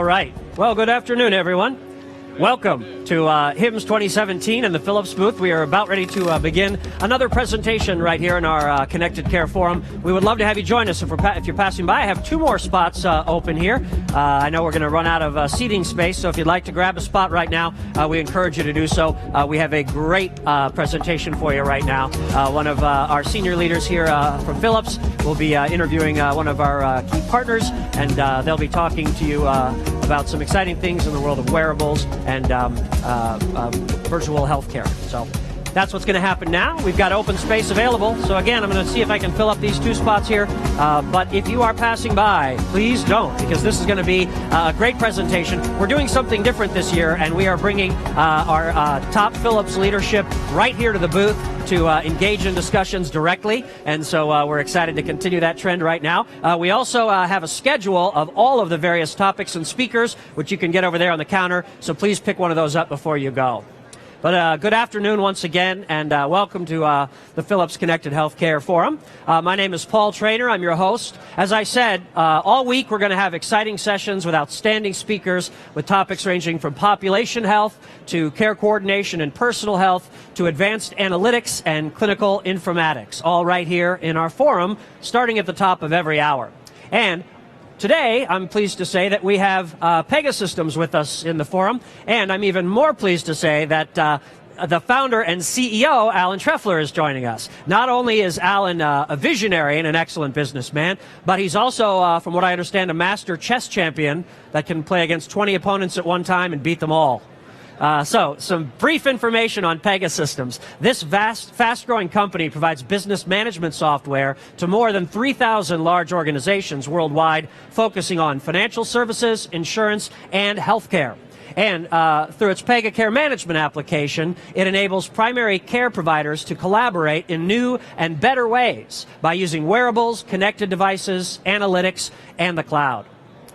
right. Well, good afternoon, everyone. Welcome to HIMSS 2017 in the Philips booth. We are about ready to begin another presentation right here in our Connected Care Forum. We would love to have you join us if you're passing by. I have 2 more spots open here. I know we're going to run out of seating space, so if you'd like to grab a spot right now, we encourage you to do so. We have a great presentation for you right now. One of our senior leaders here from Philips will be interviewing one of our key partners, and they'll be talking to you about some exciting things in the world of wearables and virtual healthcare. So that's what's going to happen now. We've got open space available. So again, I'm going to see if I can fill up these 2 spots here. But if you are passing by, please don't, because this is going to be a great presentation. We're doing something different this year, and we are bringing our top Philips leadership right here to the booth to engage in discussions directly, and so we're excited to continue that trend right now. We also have a schedule of all of the various topics and speakers, which you can get over there on the counter, so please pick one of those up before you go. But good afternoon once again, and welcome to the Philips Connected Healthcare Forum. My name is Paul Trainer. I'm your host. As I said, all week we're going to have exciting sessions with outstanding speakers with topics ranging from population health to care coordination and personal health to advanced analytics and clinical informatics, all right here in our forum, starting at the top of every hour. And today, I'm pleased to say that we have Pegasystems with us in the forum, and I'm even more pleased to say that the founder and CEO, Alan Trefler, is joining us. Not only is Alan a visionary and an excellent businessman, but he's also, from what I understand, a master chess champion that can play against 20 opponents at one time and beat them all. So, some brief information on Pegasystems. This fast-growing company provides business management software to more than 3,000 large organizations worldwide, focusing on financial services, insurance, and healthcare. And through its Pega Care Management application, it enables primary care providers to collaborate in new and better ways by using wearables, connected devices, analytics, and the cloud.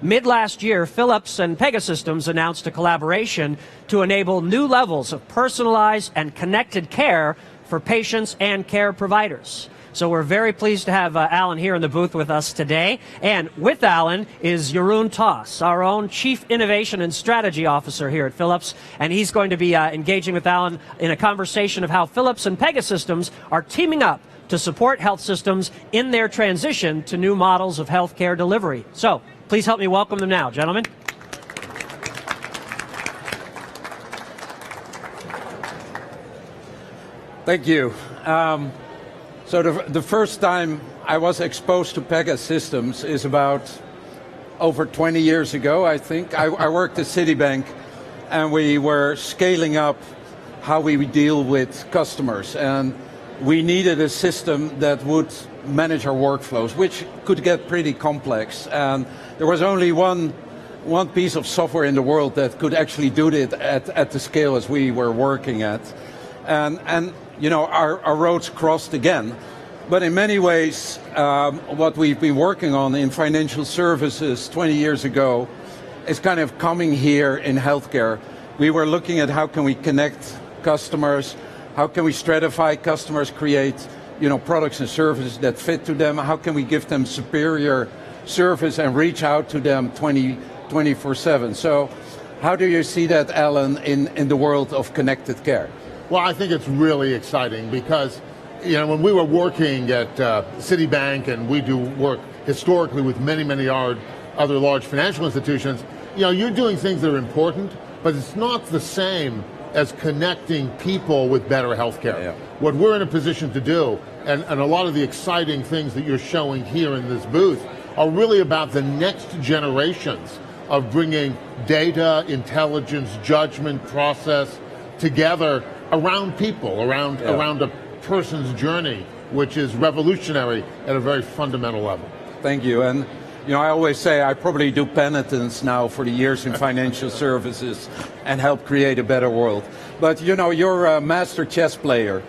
Mid-last year, Philips and Pegasystems announced a collaboration to enable new levels of personalized and connected care for patients and care providers. So we're very pleased to have Alan here in the booth with us today. And with Alan is Jeroen Tos, our own Chief Innovation and Strategy Officer here at Philips. And he's going to be engaging with Alan in a conversation of how Philips and Pegasystems are teaming up to support health systems in their transition to new models of healthcare delivery. So please help me welcome them now, gentlemen. Thank you. So the first time I was exposed to Pegasystems is about over 20 years ago, I think. I worked at Citibank, and we were scaling up how we would deal with customers. And we needed a system that would manage our workflows, which could get pretty complex. And there was only one piece of software in the world that could actually do it at the scale as we were working at. And you know, our roads crossed again. But in many ways, what we've been working on in financial services 20 years ago is kind of coming here in healthcare. We were looking at how can we connect customers, how can we stratify customers, create products and services that fit to them, how can we give them superior service and reach out to them 24/7. So how do you see that, Alan, in the world of connected care? Well, I think it's really exciting because, when we were working at Citibank, and we do work historically with many other large financial institutions, you're doing things that are important, but it's not the same as connecting people with better healthcare. Yeah. What we're in a position to do, and a lot of the exciting things that you're showing here in this booth, are really about the next generations of bringing data, intelligence, judgment, process together around people, around a person's journey, which is revolutionary at a very fundamental level. Thank you. And I always say I probably do penitence now for the years in financial services and help create a better world. But you're a master chess player,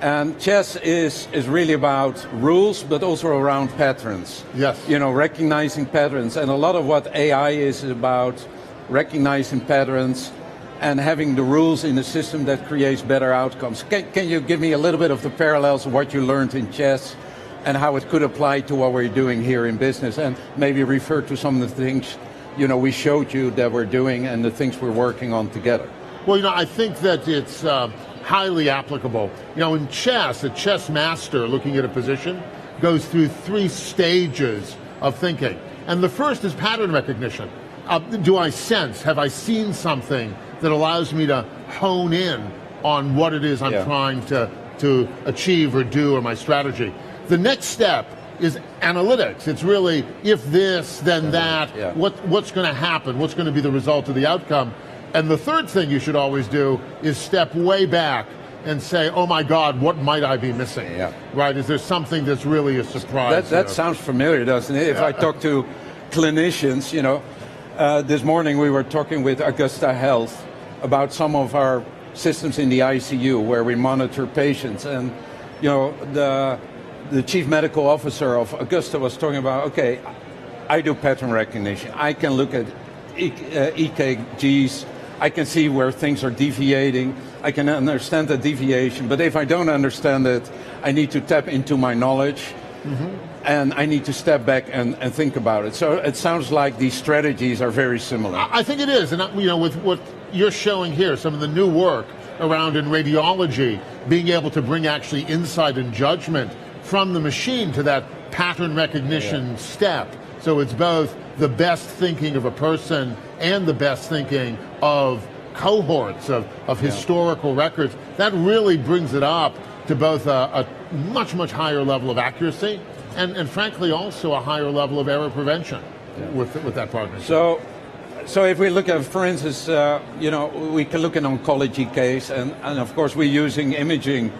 and chess is really about rules, but also around patterns. Yes. Recognizing patterns, and a lot of what AI is about recognizing patterns and having the rules in a system that creates better outcomes. Can you give me a little bit of the parallels of what you learned in chess and how it could apply to what we're doing here in business, and maybe refer to some of the things we showed you that we're doing and the things we're working on together. Well, I think that it's highly applicable. In chess, a chess master looking at a position goes through 3 stages of thinking. And the first is pattern recognition. Do I sense, have I seen something that allows me to hone in on what it is I'm trying to achieve or do, or my strategy? The next step is analytics. It's really, if this, then that, what's going to happen, what's going to be the result of the outcome. And the third thing you should always do is step way back and say, oh my God, what might I be missing? Yeah. Right, is there something that's really a surprise? That sounds familiar, doesn't it? If I talk to clinicians, this morning we were talking with Augusta Health about some of our systems in the ICU where we monitor patients, and the chief medical officer of Augusta was talking about, okay, I do pattern recognition. I can look at EKGs. I can see where things are deviating. I can understand the deviation. But if I don't understand it, I need to tap into my knowledge. And I need to step back and think about it. So it sounds like these strategies are very similar. I think it is. And with what you're showing here, some of the new work around in radiology, being able to bring actually insight and judgment from the machine to that pattern recognition step. So it's both the best thinking of a person and the best thinking of cohorts of historical records. That really brings it up to both a much, much higher level of accuracy and frankly also a higher level of error prevention with that partnership. So if we look at, for instance, we can look at an oncology case, and of course we're using imaging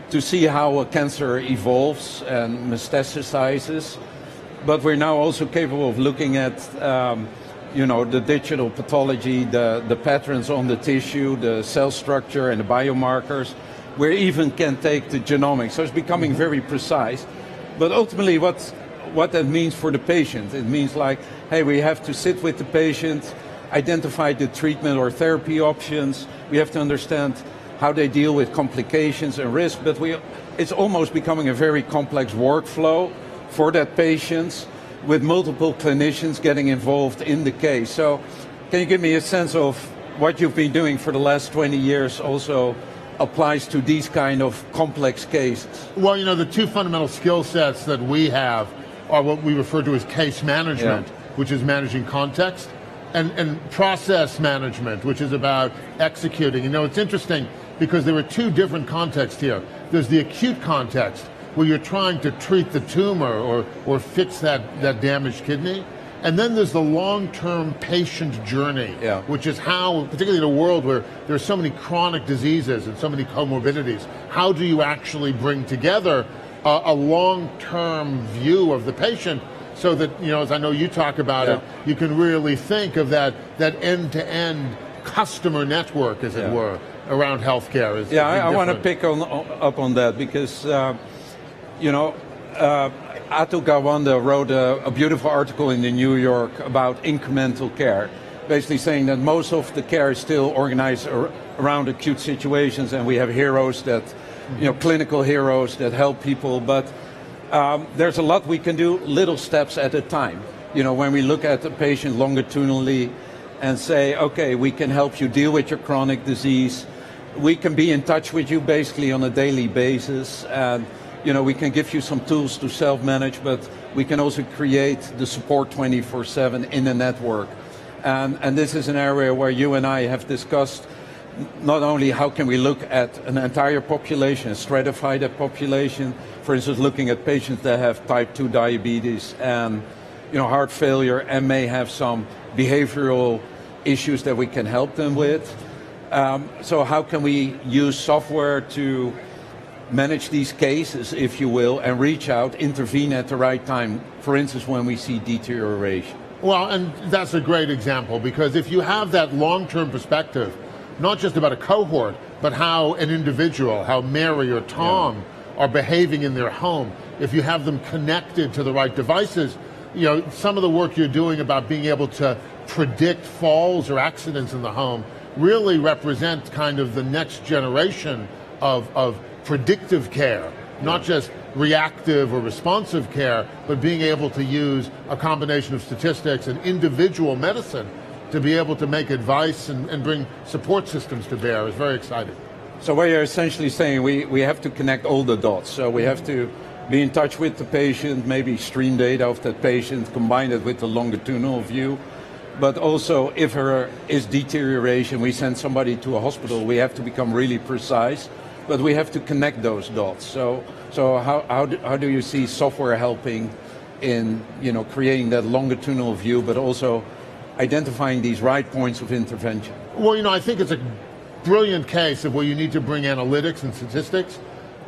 to see how a cancer evolves and metastasizes. But we're now also capable of looking at, the digital pathology, the patterns on the tissue, the cell structure and the biomarkers. We even can take the genomics. So it's becoming very precise. But ultimately what that means for the patient, it means like, hey, we have to sit with the patient, identify the treatment or therapy options. We have to understand how they deal with complications and risk. But it's almost becoming a very complex workflow for that patient, with multiple clinicians getting involved in the case. So can you give me a sense of what you've been doing for the last 20 years also applies to these kind of complex cases? Well, the 2 fundamental skill sets that we have are what we refer to as case management, which is managing context, and process management, which is about executing. It's interesting because there are 2 different contexts here. There's the acute context, where you're trying to treat the tumor or fix that damaged kidney. And then there's the long-term patient journey, which is how, particularly in a world where there's so many chronic diseases and so many comorbidities, how do you actually bring together a long-term view of the patient so that, as I know you talk about it, you can really think of that end-to-end customer network, as it were, around healthcare. I want to pick up on that because Atul Gawande wrote a beautiful article in the New York about incremental care, basically saying that most of the care is still organized around acute situations, and we have heroes that, clinical heroes that help people, but there's a lot we can do, little steps at a time. When we look at the patient longitudinally and say, okay, we can help you deal with your chronic disease, we can be in touch with you basically on a daily basis, and we can give you some tools to self-manage, but we can also create the support 24/7 in the network. And this is an area where you and I have discussed not only how can we look at an entire population, stratify that population, for instance, looking at patients that have type 2 diabetes and heart failure and may have some behavioral issues that we can help them with. So how can we use software to manage these cases, if you will, and reach out, intervene at the right time, for instance, when we see deterioration? Well, and that's a great example, because if you have that long-term perspective, not just about a cohort, but how an individual, how Mary or Tom are behaving in their home, if you have them connected to the right devices, some of the work you're doing about being able to predict falls or accidents in the home really represent kind of the next generation of predictive care, not just reactive or responsive care, but being able to use a combination of statistics and individual medicine to be able to make advice and bring support systems to bear is very exciting. So what you're essentially saying, we have to connect all the dots. So we have to be in touch with the patient, maybe stream data of that patient, combine it with the longitudinal view. But also, if there is deterioration, we send somebody to a hospital, we have to become really precise, but we have to connect those dots. So how do you see software helping in creating that longitudinal view, but also identifying these right points of intervention? Well, I think it's a brilliant case of where you need to bring analytics and statistics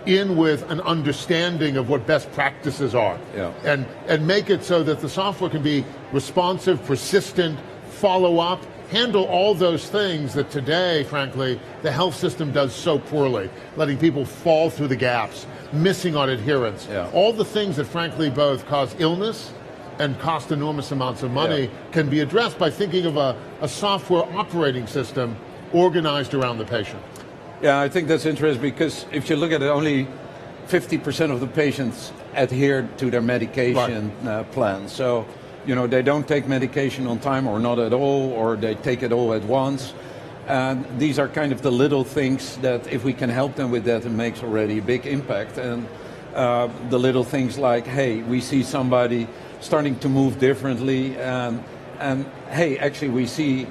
in with an understanding of what best practices are, and make it so that the software can be responsive, persistent, follow up, handle all those things that today, frankly, the health system does so poorly, letting people fall through the gaps, missing on adherence, all the things that frankly both cause illness and cost enormous amounts of money can be addressed by thinking of a software operating system organized around the patient. Yeah, I think that's interesting because if you look at it, only 50% of the patients adhere to their medication plan. So, they don't take medication on time or not at all, or they take it all at once. And these are kind of the little things that if we can help them with that, it makes already a big impact. And the little things like, hey, we see somebody starting to move differently, and hey, actually we see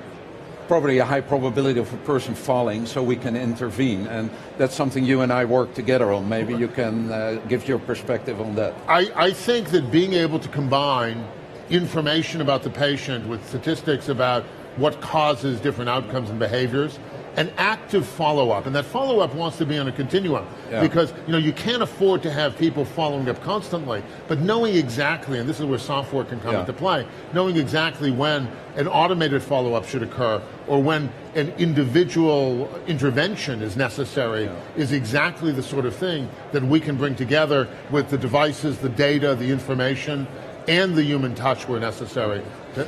probably a high probability of a person falling, so we can intervene. And that's something you and I work together on. Maybe you can give your perspective on that. I think that being able to combine information about the patient with statistics about what causes different outcomes and behaviors, and active follow-up, and that follow-up wants to be on a continuum, because you can't afford to have people following up constantly, but knowing exactly, and this is where software can come into play, knowing exactly when an automated follow-up should occur or when an individual intervention is necessary is exactly the sort of thing that we can bring together with the devices, the data, the information, and the human touch where necessary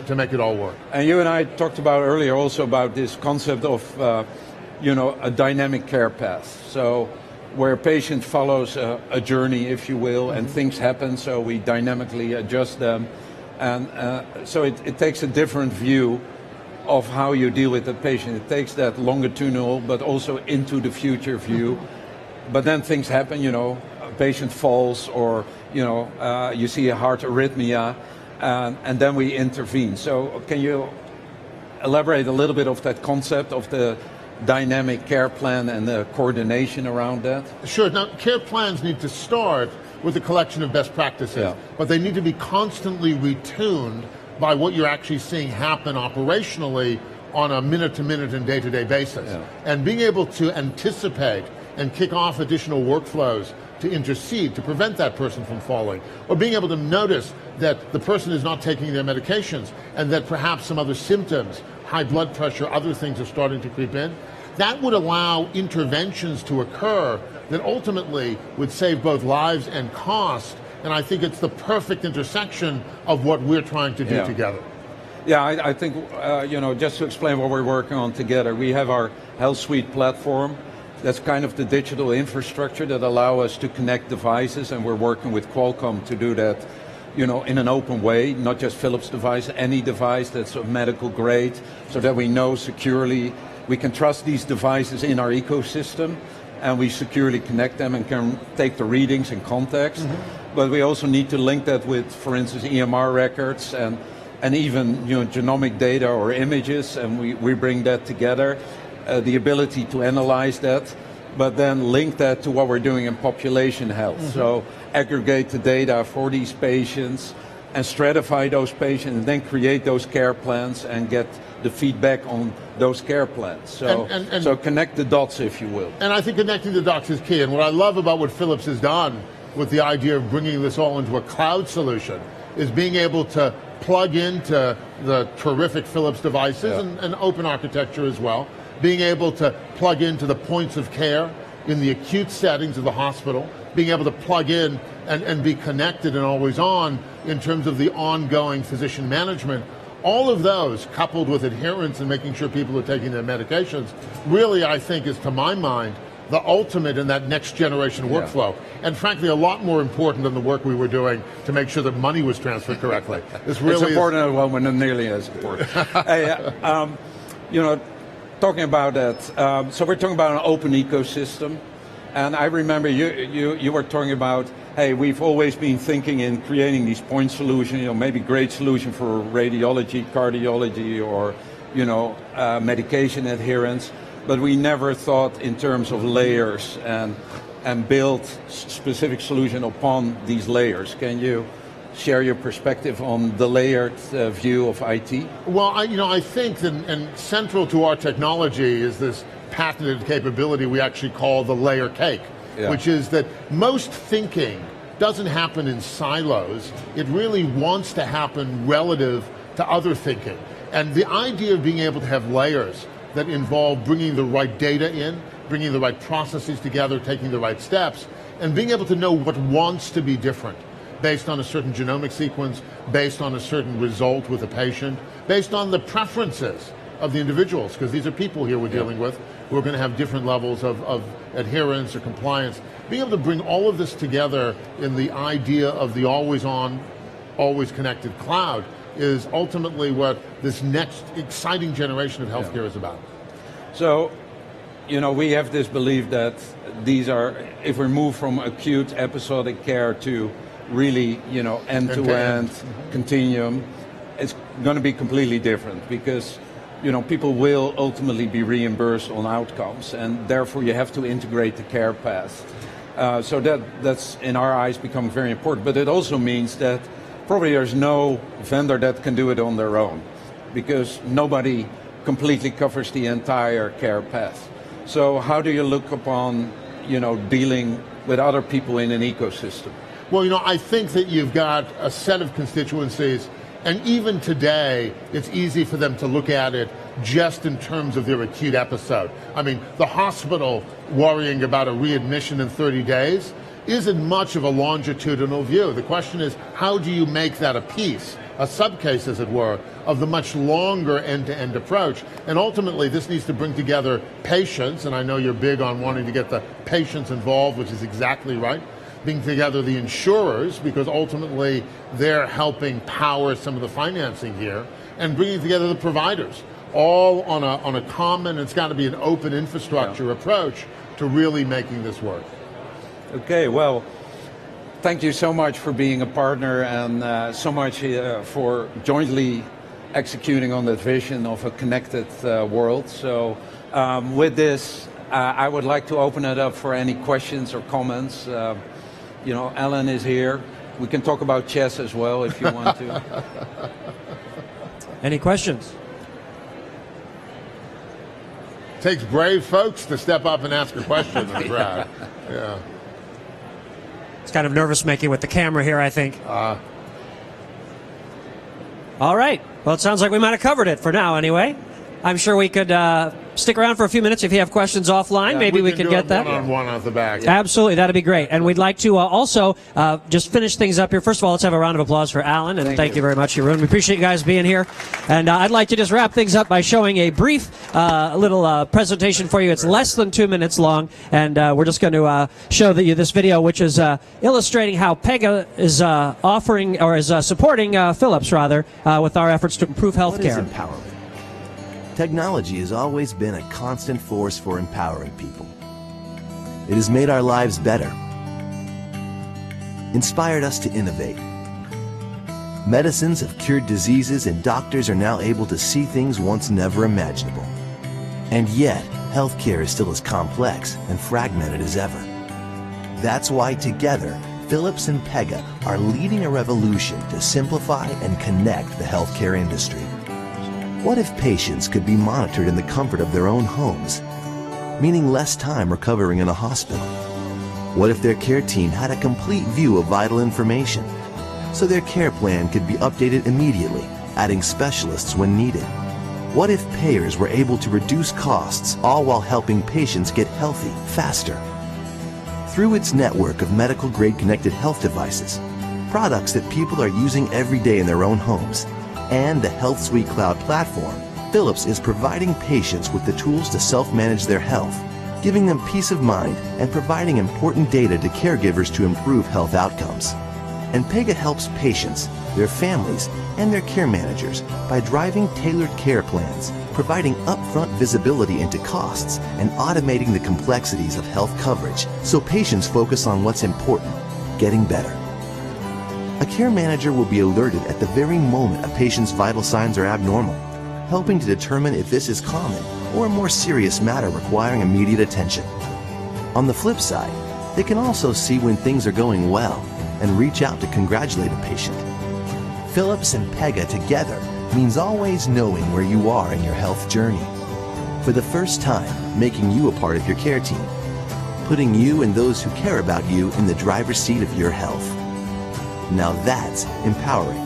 to make it all work. And you and I talked about earlier also about this concept of, a dynamic care path. So where a patient follows a journey, if you will, and things happen, so we dynamically adjust them. And so it takes a different view of how you deal with the patient. It takes that longitudinal, but also into the future view. But then things happen, a patient falls, or you see a heart arrhythmia, and then we intervene. So can you elaborate a little bit of that concept of the dynamic care plan and the coordination around that? Sure. Now, care plans need to start with a collection of best practices, but they need to be constantly retuned by what you're actually seeing happen operationally on a minute-to-minute and day-to-day basis. And being able to anticipate and kick off additional workflows to intercede, to prevent that person from falling, or being able to notice that the person is not taking their medications and that perhaps some other symptoms, high blood pressure, other things are starting to creep in. That would allow interventions to occur that ultimately would save both lives and cost, and I think it's the perfect intersection of what we're trying to do together. Yeah, I think, just to explain what we're working on together, we have our Health Suite platform. That's kind of the digital infrastructure that allow us to connect devices, and we're working with Qualcomm to do that, in an open way, not just Philips device, any device that's of medical grade, so that we know securely, we can trust these devices in our ecosystem, and we securely connect them and can take the readings in context. But we also need to link that with, for instance, EMR records and even genomic data or images, and we bring that together. The ability to analyze that, but then link that to what we're doing in population health. So aggregate the data for these patients and stratify those patients, and then create those care plans and get the feedback on those care plans. So, so connect the dots, if you will. And I think connecting the dots is key. And what I love about what Philips has done with the idea of bringing this all into a cloud solution is being able to plug into the terrific Philips devices and open architecture as well, being able to plug into the points of care in the acute settings of the hospital, being able to plug in and be connected and always on in terms of the ongoing physician management. All of those, coupled with adherence and making sure people are taking their medications, really, I think, is, to my mind, the ultimate in that next generation workflow. And frankly, a lot more important than the work we were doing to make sure that money was transferred correctly. This really it's important as well, but not nearly as important. Hey, talking about that, so we're talking about an open ecosystem. And I remember you were talking about, hey, we've always been thinking in creating these point solutions, maybe great solution for radiology, cardiology, or, medication adherence, but we never thought in terms of layers and build specific solution upon these layers. Can you share your perspective on the layered view of IT? Well, I think that, and central to our technology is this patented capability we actually call the layer cake, which is that most thinking doesn't happen in silos. It really wants to happen relative to other thinking. And the idea of being able to have layers that involve bringing the right data in, bringing the right processes together, taking the right steps, and being able to know what wants to be different based on a certain genomic sequence, based on a certain result with a patient, based on the preferences of the individuals, because these are people here we're dealing with who are going to have different levels of adherence or compliance. Being able to bring all of this together in the idea of the always on, always connected cloud is ultimately what this next exciting generation of healthcare is about. So, we have this belief that these are, if we move from acute episodic care to really, end-to-end continuum, it's going to be completely different because people will ultimately be reimbursed on outcomes, and therefore you have to integrate the care path. So that's in our eyes become very important. But it also means that probably there's no vendor that can do it on their own, because nobody completely covers the entire care path. So how do you look upon, dealing with other people in an ecosystem? Well, I think that you've got a set of constituencies, and even today, it's easy for them to look at it just in terms of their acute episode. I mean, the hospital worrying about a readmission in 30 days isn't much of a longitudinal view. The question is, how do you make that a piece, a subcase, as it were, of the much longer end-to-end approach? And ultimately, this needs to bring together patients, and I know you're big on wanting to get the patients involved, which is exactly right. Bring together the insurers, because ultimately they're helping power some of the financing here, and bringing together the providers, all on a common, it's got to be an open infrastructure approach to really making this work. Okay, well, thank you so much for being a partner, and so much for jointly executing on that vision of a connected world. So with this, I would like to open it up for any questions or comments. Alan is here. We can talk about chess as well if you want to. Any questions? Takes brave folks to step up and ask a question in the crowd. Yeah. It's kind of nervous making with the camera here, I think. All right. Well, it sounds like we might have covered it for now anyway. I'm sure we could stick around for a few minutes if you have questions offline. Maybe we can get that. One-on-one off the back. Absolutely, that'd be great. And we'd like to also just finish things up here. First of all, let's have a round of applause for Alan, and thank you very much, Jeroen. We appreciate you guys being here. And I'd like to just wrap things up by showing a brief little presentation for you. It's less than 2 minutes long, and we're just going to show you this video, which is illustrating how Pega is offering, or is supporting Philips, rather, with our efforts to improve healthcare. What is empowerment? Technology has always been a constant force for empowering people. It has made our lives better, inspired us to innovate. Medicines have cured diseases, and doctors are now able to see things once never imaginable. And yet, healthcare is still as complex and fragmented as ever. That's why together, Philips and Pega are leading a revolution to simplify and connect the healthcare industry. What if patients could be monitored in the comfort of their own homes, meaning less time recovering in a hospital? What if their care team had a complete view of vital information, so their care plan could be updated immediately, adding specialists when needed? What if payers were able to reduce costs, all while helping patients get healthy faster? Through its network of medical-grade connected health devices, products that people are using every day in their own homes, and the HealthSuite Cloud platform, Philips is providing patients with the tools to self-manage their health giving them peace of mind and providing important data to caregivers to improve health outcomes. And Pega helps patients, their families, and their care managers by driving tailored care plans, providing upfront visibility into costs, and automating the complexities of health coverage so patients focus on what's important, getting better. A care manager will be alerted at the very moment a patient's vital signs are abnormal, helping to determine if this is common or a more serious matter requiring immediate attention. On the flip side, they can also see when things are going well and reach out to congratulate a patient. Philips and Pega together means always knowing where you are in your health journey. For the first time, making you a part of your care team, putting you and those who care about you in the driver's seat of your health. Now that's empowering.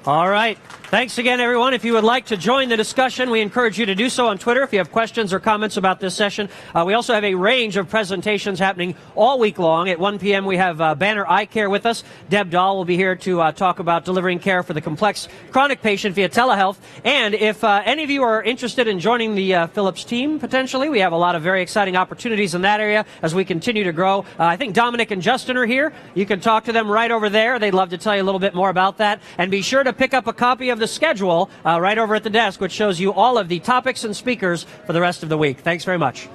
All right. Thanks again, everyone. If you would like to join the discussion, we encourage you to do so on Twitter if you have questions or comments about this session. We also have a range of presentations happening all week long. At 1 p.m., we have Banner Eye Care with us. Deb Dahl will be here to talk about delivering care for the complex chronic patient via telehealth. And if any of you are interested in joining the Philips team, potentially, we have a lot of very exciting opportunities in that area as we continue to grow. I think Dominic and Justin are here. You can talk to them right over there. They'd love to tell you a little bit more about that. And be sure to pick up a copy of the schedule right over at the desk, which shows you all of the topics and speakers for the rest of the week. Thanks very much.